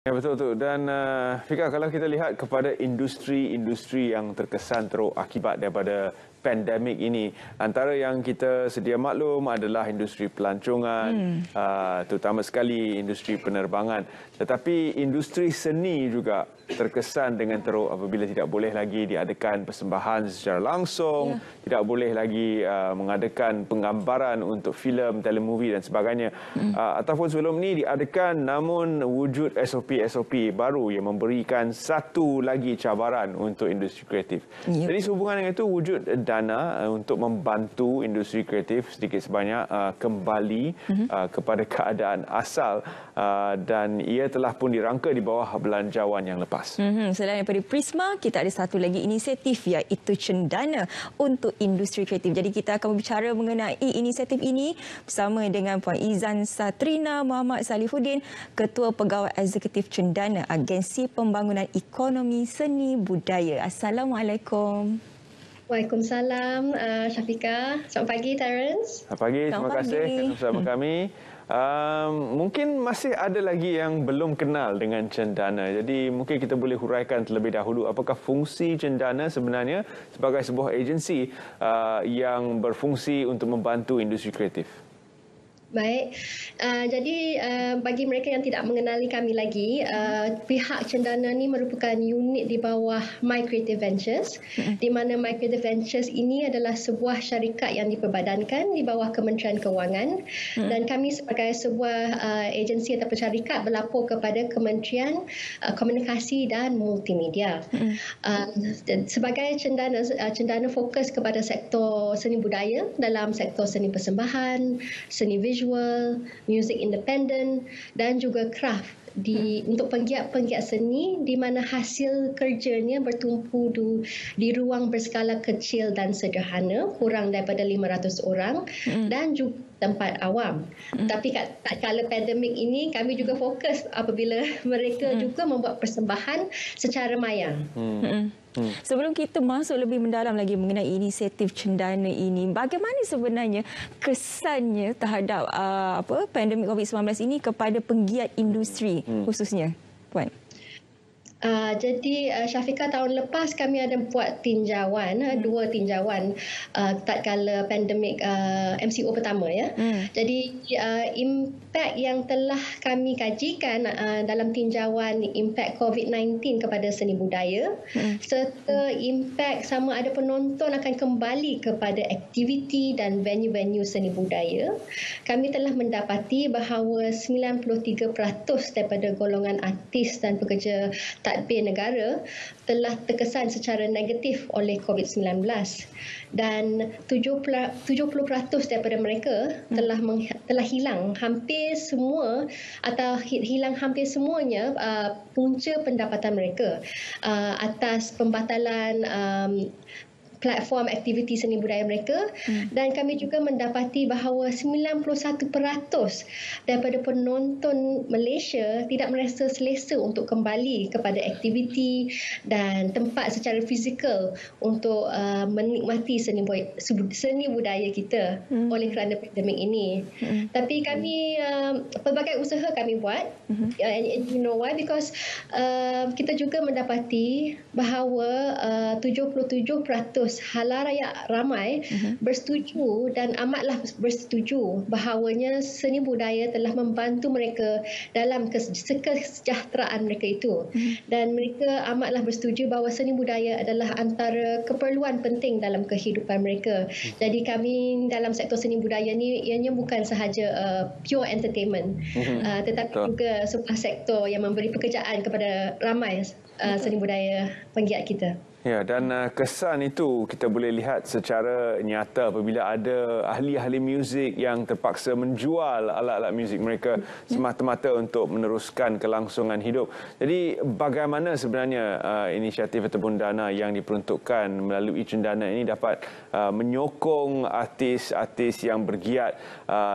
Ya, betul tu. Dan Fika, kalau kita lihat kepada industri-industri yang terkesan teruk akibat daripada pandemik ini, antara yang kita sedia maklum adalah industri pelancongan, terutama sekali industri penerbangan. Tetapi industri seni juga terkesan dengan teruk apabila tidak boleh lagi diadakan persembahan secara langsung, tidak boleh lagi mengadakan penggambaran untuk filem, telemovie dan sebagainya. Ataupun sebelum ini diadakan namun wujud SOP baru yang memberikan satu lagi cabaran untuk industri kreatif. Jadi sehubungan dengan itu, wujud dana untuk membantu industri kreatif sedikit sebanyak kembali kepada keadaan asal, dan ia telah pun dirangka di bawah belanjawan yang lepas. Selain daripada Prisma, kita ada satu lagi inisiatif, iaitu Cendana untuk industri kreatif. Jadi kita akan berbicara mengenai inisiatif ini bersama dengan Puan Izan Satrina Muhammad Salihuddin, Ketua Pegawai Eksekutif Cendana, Agensi Pembangunan Ekonomi Seni Budaya. Assalamualaikum. Waalaikumsalam, Syafika. Selamat pagi, Terence. Selamat pagi, terima kasih kerana bersama kami. Mungkin masih ada lagi yang belum kenal dengan Cendana. Jadi mungkin kita boleh huraikan terlebih dahulu apakah fungsi Cendana sebenarnya sebagai sebuah agensi yang berfungsi untuk membantu industri kreatif. Baik, jadi bagi mereka yang tidak mengenali kami lagi, pihak Cendana ni merupakan unit di bawah My Creative Ventures, di mana My Creative Ventures ini adalah sebuah syarikat yang diperbadankan di bawah Kementerian Kewangan, dan kami sebagai sebuah agensi atau syarikat berlapor kepada Kementerian Komunikasi dan Multimedia. Sebagai Cendana fokus kepada sektor seni budaya dalam sektor seni persembahan, seni visual, music independent dan juga craft untuk penggiat-penggiat seni di mana hasil kerjanya bertumpu di ruang berskala kecil dan sederhana, kurang daripada 500 orang, dan juga tempat awam. Tapi tak kala pandemik ini kami juga fokus apabila mereka juga membuat persembahan secara maya. Sebelum kita masuk lebih mendalam lagi mengenai inisiatif Cendana ini, bagaimana sebenarnya kesannya terhadap pandemik COVID-19 ini kepada penggiat industri khususnya, Puan? Jadi Syafika, tahun lepas kami ada buat tinjauan, dua tinjauan tatkala pandemik MCO pertama ya. Jadi impak yang telah kami kajikan dalam tinjauan impak COVID-19 kepada seni budaya, serta impak sama ada penonton akan kembali kepada aktiviti dan venue-venue seni budaya, kami telah mendapati bahawa 93% daripada golongan artis dan pekerja tadbir negara telah terkesan secara negatif oleh COVID-19, dan 70% daripada mereka telah hilang hampir semua atau hilang hampir semuanya punca pendapatan mereka atas pembatalan platform aktiviti seni budaya mereka. Dan kami juga mendapati bahawa 91% daripada penonton Malaysia tidak merasa selesa untuk kembali kepada aktiviti dan tempat secara fizikal untuk menikmati seni budaya kita oleh kerana pandemik ini. Tapi kami pelbagai usaha kami buat, and you know why, because kita juga mendapati bahawa 77% halayak ramai bersetuju dan amatlah bersetuju bahawanya seni budaya telah membantu mereka dalam kesejahteraan mereka itu, dan mereka amatlah bersetuju bahawa seni budaya adalah antara keperluan penting dalam kehidupan mereka. Jadi kami dalam sektor seni budaya ni ianya bukan sahaja pure entertainment, tetapi juga sebuah sektor yang memberi pekerjaan kepada ramai seni budaya penggiat kita. Ya, dan kesan itu kita boleh lihat secara nyata apabila ada ahli-ahli muzik yang terpaksa menjual alat-alat muzik mereka semata-mata untuk meneruskan kelangsungan hidup. Jadi bagaimana sebenarnya inisiatif ataupun dana yang diperuntukkan melalui Cendana ini dapat menyokong artis-artis yang bergiat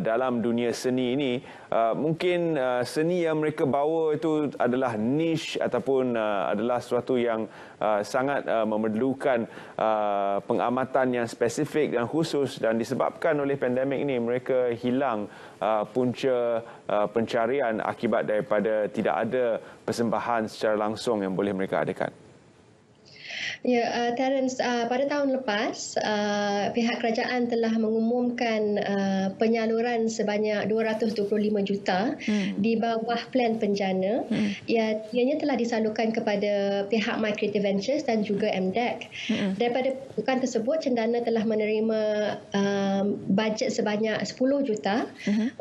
dalam dunia seni ini? Mungkin seni yang mereka bawa itu adalah niche ataupun adalah sesuatu yang sangat memerlukan pengamatan yang spesifik dan khusus, dan disebabkan oleh pandemik ini mereka hilang punca pencarian akibat daripada tidak ada persembahan secara langsung yang boleh mereka adakan. Ya, Terence, pada tahun lepas pihak kerajaan telah mengumumkan penyaluran sebanyak 225 juta di bawah plan penjana. Ianya telah disalurkan kepada pihak My Creative Ventures dan juga MDEC. Daripada bukan tersebut, Cendana telah menerima bajet sebanyak 10 juta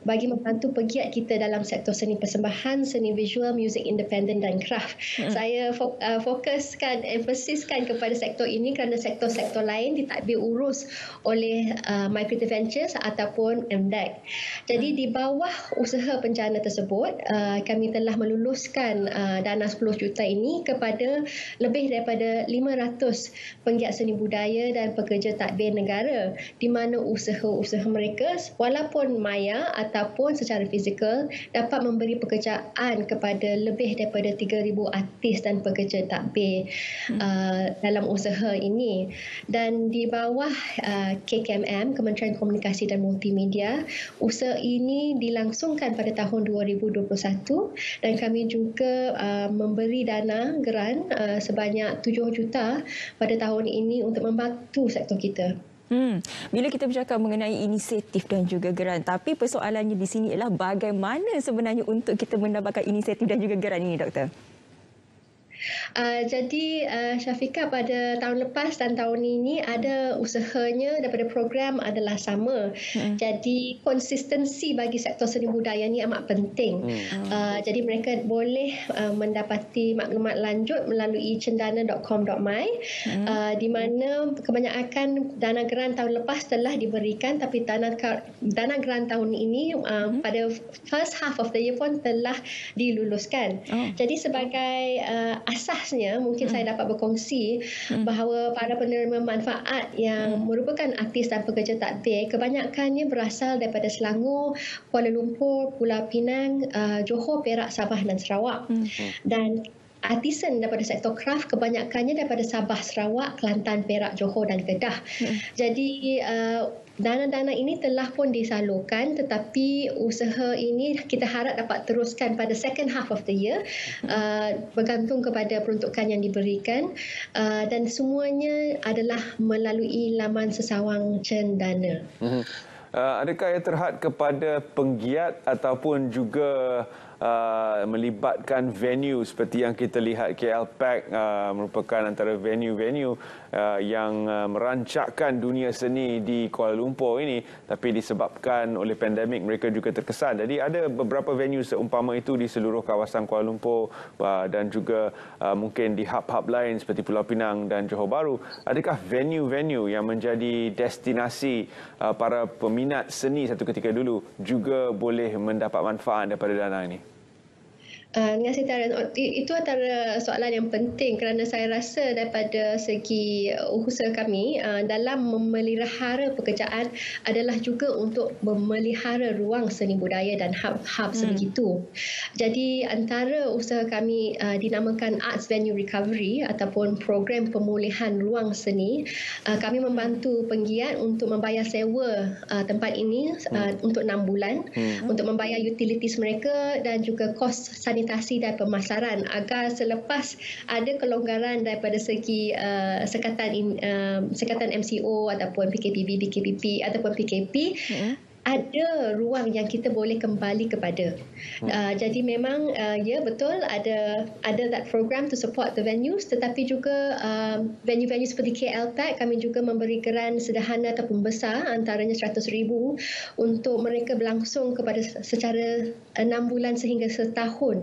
bagi membantu pegiat kita dalam sektor seni persembahan, seni visual, muzik independen dan kraft. Saya fokuskan, emphasiskan kepada sektor ini kerana sektor-sektor lain ditadbir urus oleh My Creative Ventures ataupun MDEC. Jadi di bawah usaha penjana tersebut, kami telah meluluskan dana 10 juta ini kepada lebih daripada 500 penggiat seni budaya dan pekerja tadbir negara, di mana usaha-usaha mereka walaupun maya ataupun secara fizikal dapat memberi pekerjaan kepada lebih daripada 3,000 artis dan pekerja tadbir dalam usaha ini. Dan di bawah KKMM, Kementerian Komunikasi dan Multimedia, usaha ini dilangsungkan pada tahun 2021 dan kami juga memberi dana geran sebanyak 7 juta pada tahun ini untuk membantu sektor kita. Bila kita bercakap mengenai inisiatif dan juga geran, tapi persoalannya di sini ialah bagaimana sebenarnya untuk kita mendapatkan inisiatif dan juga geran ini, Doktor? Jadi Syafiqah, pada tahun lepas dan tahun ini ada usahanya daripada program adalah sama. Jadi konsistensi bagi sektor seni budaya ni amat penting. Jadi mereka boleh mendapati maklumat lanjut melalui cendana.com.my, di mana kebanyakan dana geran tahun lepas telah diberikan, tapi dana geran tahun ini pada first half of the year pun telah diluluskan. Jadi sebagai asasnya mungkin saya dapat berkongsi bahawa para penerima manfaat yang merupakan artis dan pekerja tadbir kebanyakannya berasal daripada Selangor, Kuala Lumpur, Pulau Pinang, Johor, Perak, Sabah dan Sarawak. Dan artisan daripada sektor kraft kebanyakannya daripada Sabah, Sarawak, Kelantan, Perak, Johor dan Kedah. Jadi dana-dana ini telah pun disalurkan, tetapi usaha ini kita harap dapat teruskan pada second half of the year, bergantung kepada peruntukan yang diberikan, dan semuanya adalah melalui laman sesawang Cendana. Adakah ia terhad kepada penggiat ataupun juga melibatkan venue seperti yang kita lihat KLPAC merupakan antara venue-venue yang merancakkan dunia seni di Kuala Lumpur ini, tapi disebabkan oleh pandemik mereka juga terkesan. Jadi ada beberapa venue seumpama itu di seluruh kawasan Kuala Lumpur dan juga mungkin di hub-hub lain seperti Pulau Pinang dan Johor Bahru. Adakah venue-venue yang menjadi destinasi para peminat seni satu ketika dulu juga boleh mendapat manfaat daripada dana ini? Terima kasih, Terence. Itu antara soalan yang penting kerana saya rasa daripada segi usaha kami dalam memelihara pekerjaan adalah juga untuk memelihara ruang seni budaya dan hub-hub sebegitu. Jadi antara usaha kami dinamakan Arts Venue Recovery ataupun program pemulihan ruang seni. Kami membantu penggiat untuk membayar sewa tempat ini untuk 6 bulan, untuk membayar utilities mereka dan juga kos sanitasi dan pemasaran, agar selepas ada kelonggaran daripada segi sekatan MCO ataupun PKPB, BKPP ataupun PKP, ada ruang yang kita boleh kembali kepada. Jadi memang ya betul ada that program to support the venues, tetapi juga venue-venue seperti KLPAC kami juga memberi geran sederhana ataupun besar, antaranya 100,000 untuk mereka berlangsung kepada secara 6 bulan sehingga setahun,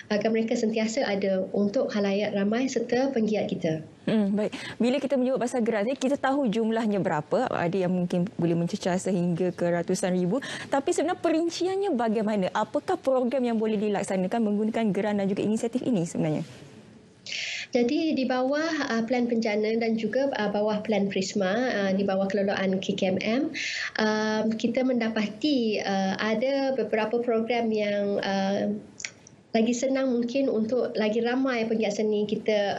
agar mereka sentiasa ada untuk khalayak ramai serta penggiat kita. Baik. Bila kita menyebut pasal geran, kita tahu jumlahnya berapa. Ada yang mungkin boleh mencecah sehingga ke ratusan ribu. Tapi sebenarnya perinciannya bagaimana? Apakah program yang boleh dilaksanakan menggunakan geran dan juga inisiatif ini sebenarnya? Jadi di bawah plan penjana dan juga bawah plan Prisma, di bawah kelolaan KKMM, kita mendapati ada beberapa program yang lagi senang mungkin untuk lagi ramai penggiat seni kita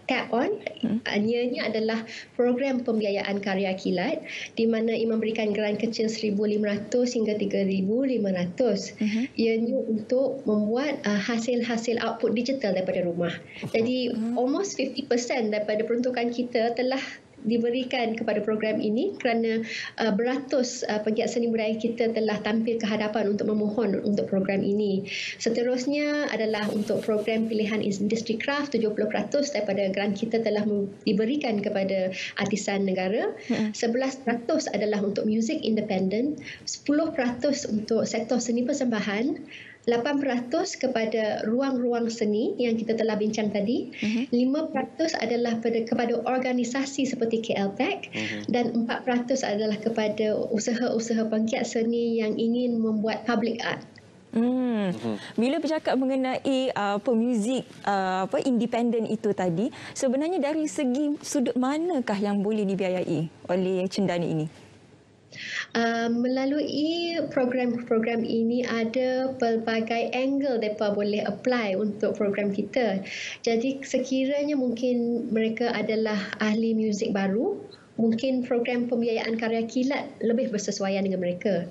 tap on. Ianya adalah program pembiayaan karya kilat di mana ia memberikan geran kecil 1,500 hingga 3,500. Ianya untuk membuat hasil-hasil output digital daripada rumah. Jadi almost 50% daripada peruntukan kita telah diberikan kepada program ini kerana beratus penggiat seni budaya kita telah tampil ke hadapan untuk memohon untuk program ini. Seterusnya adalah untuk program pilihan industri kraft, 70% daripada grant kita telah diberikan kepada artisan negara, 11% adalah untuk muzik independent, 10% untuk sektor seni persembahan, 8% kepada ruang-ruang seni yang kita telah bincang tadi, 5% adalah kepada organisasi seperti KLPAC, dan 4% adalah kepada usaha-usaha penggiat seni yang ingin membuat public art. Bila bercakap mengenai pemuzik independen itu tadi, sebenarnya dari segi sudut manakah yang boleh dibiayai oleh Cendana ini? Melalui program-program ini ada pelbagai angle mereka boleh apply untuk program kita. Jadi sekiranya mungkin mereka adalah ahli muzik baru, mungkin program pembiayaan karya kilat lebih bersesuaian dengan mereka.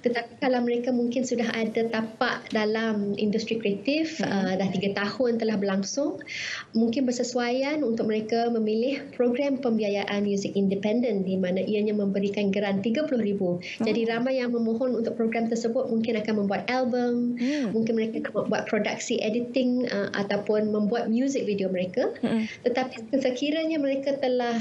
Tetapi kalau mereka mungkin sudah ada tapak dalam industri kreatif, dah 3 tahun telah berlangsung, mungkin bersesuaian untuk mereka memilih program pembiayaan muzik independen di mana ianya memberikan geran 30,000. Jadi ramai yang memohon untuk program tersebut mungkin akan membuat album, mungkin mereka akan membuat produksi editing ataupun membuat muzik video mereka. Tetapi sekiranya mereka telah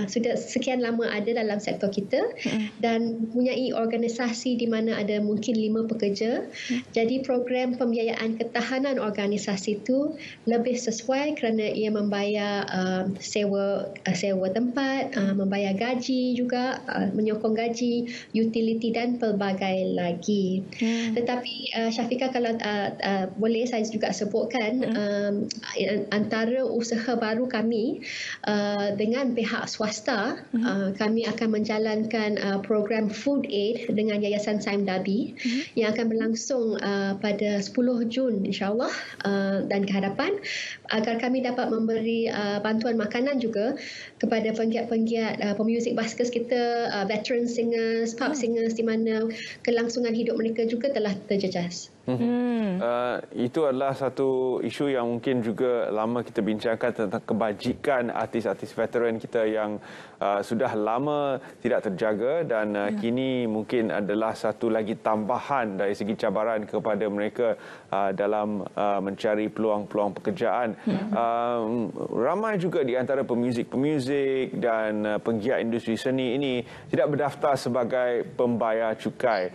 sudah sekian lama ada dalam sektor kita dan mempunyai organisasi di mana ada mungkin 5 pekerja. Jadi program pembiayaan ketahanan organisasi itu lebih sesuai kerana ia membayar sewa tempat, membayar gaji juga, menyokong gaji, utility dan pelbagai lagi. Tetapi Syafiqah, kalau boleh saya juga sebutkan antara usaha baru kami dengan pihak swasta, kami akan menjalankan program Food Aid dengan Yayasan Saim Dabi yang akan berlangsung pada 10 Jun insyaAllah dan ke hadapan, agar kami dapat memberi bantuan makanan juga kepada penggiat-penggiat pemuzik baskers kita, veteran singers, pub singers di mana kelangsungan hidup mereka juga telah terjejas. Itu adalah satu isu yang mungkin juga lama kita bincangkan tentang kebajikan artis-artis veteran kita yang sudah lama tidak terjaga dan kini mungkin adalah satu lagi tambahan dari segi cabaran kepada mereka dalam mencari peluang-peluang pekerjaan. Ramai juga di antara pemuzik-pemuzik dan penggiat industri seni ini tidak berdaftar sebagai pembayar cukai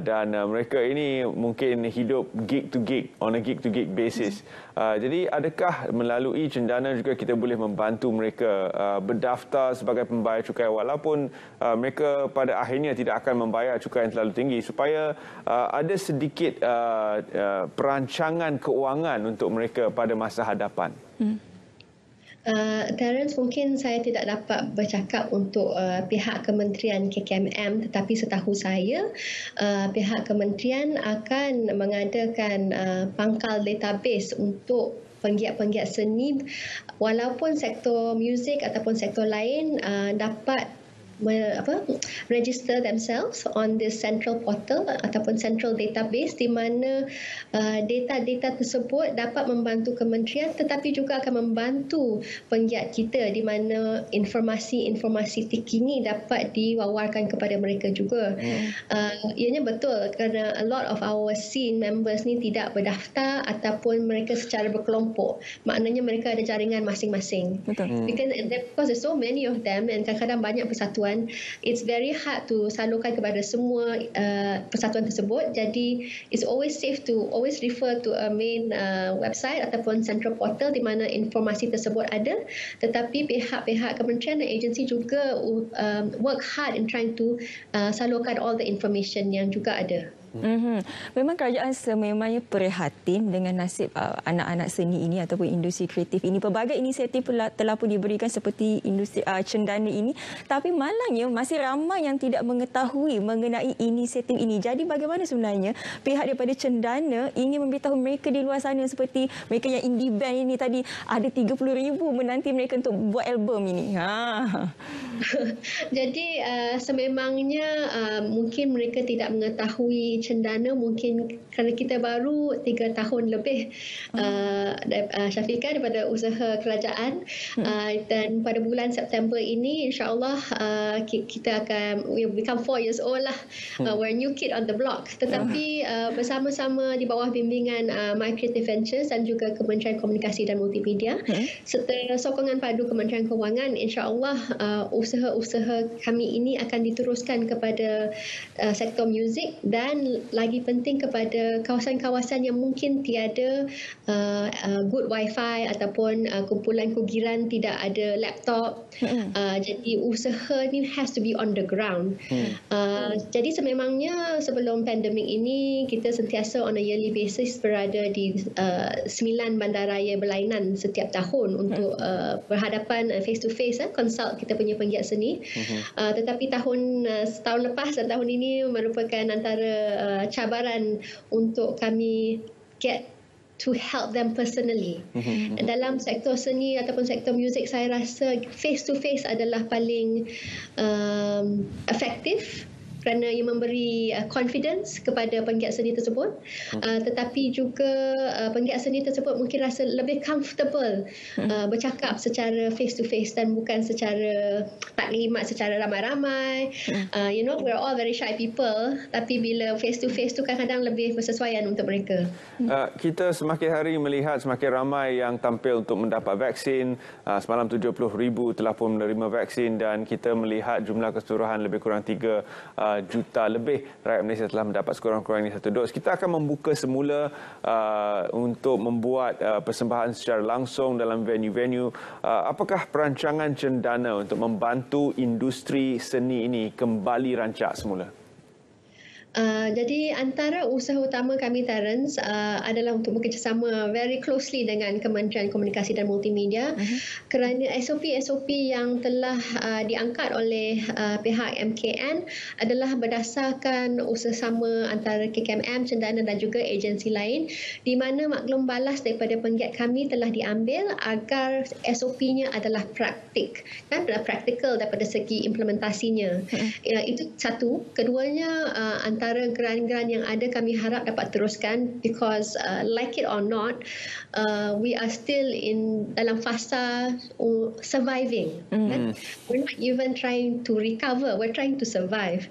dan mereka ini mungkin hidup gig to gig, on a gig to gig basis. Jadi adakah melalui Cendana juga kita boleh membantu mereka berdaftar sebagai pembayar cukai walaupun mereka pada akhirnya tidak akan membayar cukai yang terlalu tinggi supaya ada sedikit perancangan keuangan untuk mereka pada masa hadapan? Terence, mungkin saya tidak dapat bercakap untuk pihak Kementerian KKMM, tetapi setahu saya pihak kementerian akan mengadakan pangkal database untuk penggiat-penggiat seni walaupun sektor muzik ataupun sektor lain dapat register themselves on this central portal ataupun central database di mana data-data tersebut dapat membantu kementerian tetapi juga akan membantu penggiat kita di mana informasi-informasi terkini dapat diwawarkan kepada mereka juga. Ianya betul kerana a lot of our scene members ni tidak berdaftar ataupun mereka secara berkelompok. Maknanya mereka ada jaringan masing-masing. Because there's so many of them and kadang-kadang banyak persatuan, it's very hard to salurkan kepada semua persatuan tersebut. Jadi it's always safe to always refer to a main website ataupun central portal di mana informasi tersebut ada. Tetapi pihak-pihak kementerian dan agensi juga work hard in trying to salurkan all the information yang juga ada. Memang kerajaan sememangnya prihatin dengan nasib anak-anak seni ini ataupun industri kreatif ini. Pelbagai inisiatif telah pun diberikan seperti industri cendana ini. Tapi malangnya masih ramai yang tidak mengetahui mengenai inisiatif ini. Jadi bagaimana sebenarnya pihak daripada cendana ingin memberitahu mereka di luar sana seperti mereka yang indie band ini tadi ada 30,000 menanti mereka untuk buat album ini. Jadi sememangnya mungkin mereka tidak mengetahui cendana mungkin kerana kita baru 3 tahun lebih Syafiqah daripada usaha kerajaan dan pada bulan September ini insya-Allah kita akan become 4 years old lah. We're a new kid on the block. Tetapi bersama-sama di bawah bimbingan My Creative Ventures dan juga Kementerian Komunikasi dan Multimedia serta sokongan padu Kementerian Kewangan, insya-Allah usaha-usaha kami ini akan diteruskan kepada sektor muzik dan lagi penting kepada kawasan-kawasan yang mungkin tiada good wifi ataupun kumpulan kugiran tidak ada laptop. Jadi usaha ni has to be on the ground. Jadi sememangnya sebelum pandemik ini kita sentiasa on a yearly basis berada di 9 bandaraya berlainan setiap tahun untuk berhadapan face to face consult kita punya penggiat seni. Tetapi tahun lepas dan tahun ini merupakan antara cabaran untuk kami get to help them personally. Dalam sektor seni ataupun sektor muzik, saya rasa face to face adalah paling efektif kerana ia memberi confidence kepada penggiat seni tersebut, tetapi juga penggiat seni tersebut mungkin rasa lebih comfortable bercakap secara face to face dan bukan secara taklimat secara ramai-ramai. We're all very shy people, tapi bila face to face tu kadang-kadang lebih bersesuaian untuk mereka. Kita semakin hari melihat semakin ramai yang tampil untuk mendapat vaksin. Semalam 70,000 telah pun menerima vaksin dan kita melihat jumlah keseluruhan lebih kurang 3 juta lebih rakyat Malaysia telah mendapat sekurang-kurangnya 1 dos. Kita akan membuka semula untuk membuat persembahan secara langsung dalam venue-venue. Apakah perancangan cendana untuk membantu industri seni ini kembali rancak semula? Jadi antara usaha utama kami, Terence, adalah untuk bekerjasama very closely dengan Kementerian Komunikasi dan Multimedia kerana SOP-SOP yang telah diangkat oleh pihak MKN adalah berdasarkan usaha-sama antara KKMM, Cendana dan juga agensi lain di mana maklum balas daripada penggiat kami telah diambil agar SOP-nya adalah praktik, kan, practical daripada segi implementasinya. Itu satu. Keduanya, antara geran-geran yang ada kami harap dapat teruskan because like it or not we are still dalam fasa surviving. Kan? We're not even trying to recover, we're trying to survive.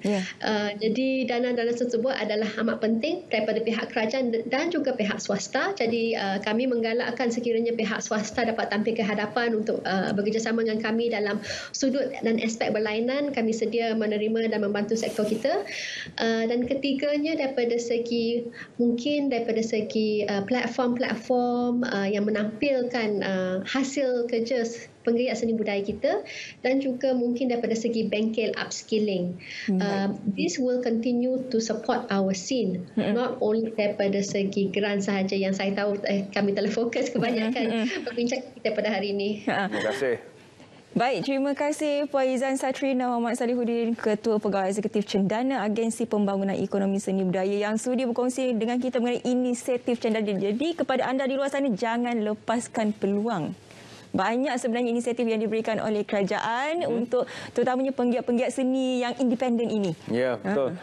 Jadi dana-dana tersebut adalah amat penting daripada pihak kerajaan dan juga pihak swasta. Jadi kami menggalakkan sekiranya pihak swasta dapat tampil ke hadapan untuk bekerjasama dengan kami dalam sudut dan aspek berlainan. Kami sedia menerima dan membantu sektor kita. Dan ketiganya daripada segi platform-platform yang menampilkan hasil kerja penggiat seni budaya kita dan juga mungkin daripada segi bengkel upskilling. This will continue to support our scene, not only daripada segi geran sahaja yang saya tahu kami telah fokus kebanyakan perbincangan kita pada hari ini. Terima kasih. Baik, terima kasih Puan Izan Satrina Muhammad Salihuddin, Ketua Pegawai Eksekutif Cendana Agensi Pembangunan Ekonomi Seni Budaya yang sudi berkongsi dengan kita mengenai inisiatif Cendana. Jadi kepada anda di luar sana, jangan lepaskan peluang. Banyak sebenarnya inisiatif yang diberikan oleh kerajaan untuk terutamanya penggiat-penggiat seni yang independen ini. Ya, betul.